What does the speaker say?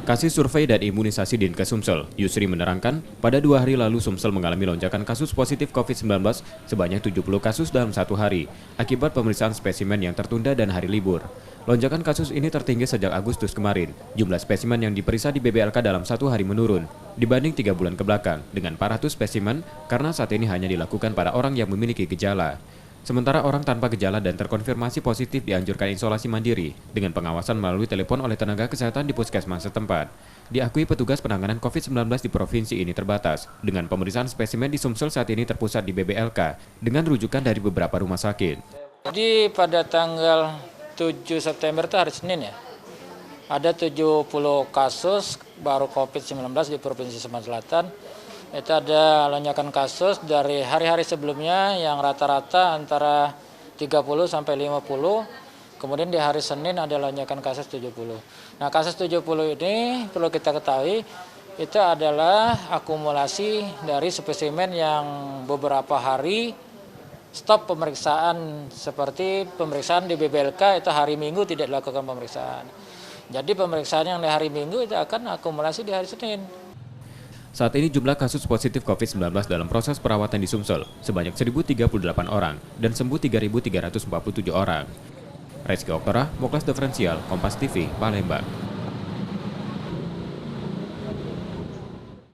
Kasih Survei dan Imunisasi Dinkes Sumsel, Yusri menerangkan, pada 2 hari lalu Sumsel mengalami lonjakan kasus positif COVID-19 sebanyak 70 kasus dalam 1 hari, akibat pemeriksaan spesimen yang tertunda dan hari libur. Lonjakan kasus ini tertinggi sejak Agustus kemarin. Jumlah spesimen yang diperiksa di BBLK dalam 1 hari menurun, dibanding 3 bulan kebelakang, dengan 400 spesimen karena saat ini hanya dilakukan pada orang yang memiliki gejala. Sementara orang tanpa gejala dan terkonfirmasi positif dianjurkan isolasi mandiri dengan pengawasan melalui telepon oleh tenaga kesehatan di puskesmas setempat. Diakui petugas penanganan COVID-19 di provinsi ini terbatas, dengan pemeriksaan spesimen di Sumsel saat ini terpusat di BBLK dengan rujukan dari beberapa rumah sakit. Jadi pada tanggal 7 September itu hari Senin ya, ada 70 kasus baru COVID-19 di Provinsi Sumatera Selatan. Itu ada lonjakan kasus dari hari-hari sebelumnya yang rata-rata antara 30 sampai 50. Kemudian di hari Senin ada lonjakan kasus 70. Nah, kasus 70 ini perlu kita ketahui itu adalah akumulasi dari spesimen yang beberapa hari stop pemeriksaan, seperti pemeriksaan di BBLK itu hari Minggu tidak dilakukan pemeriksaan. Jadi pemeriksaan yang di hari Minggu itu akan akumulasi di hari Senin. Saat ini jumlah kasus positif COVID-19 dalam proses perawatan di Sumsel sebanyak 1.038 orang dan sembuh 3.347 orang. Reski Oktora, Moklas Diferensial, Kompas TV, Palembang.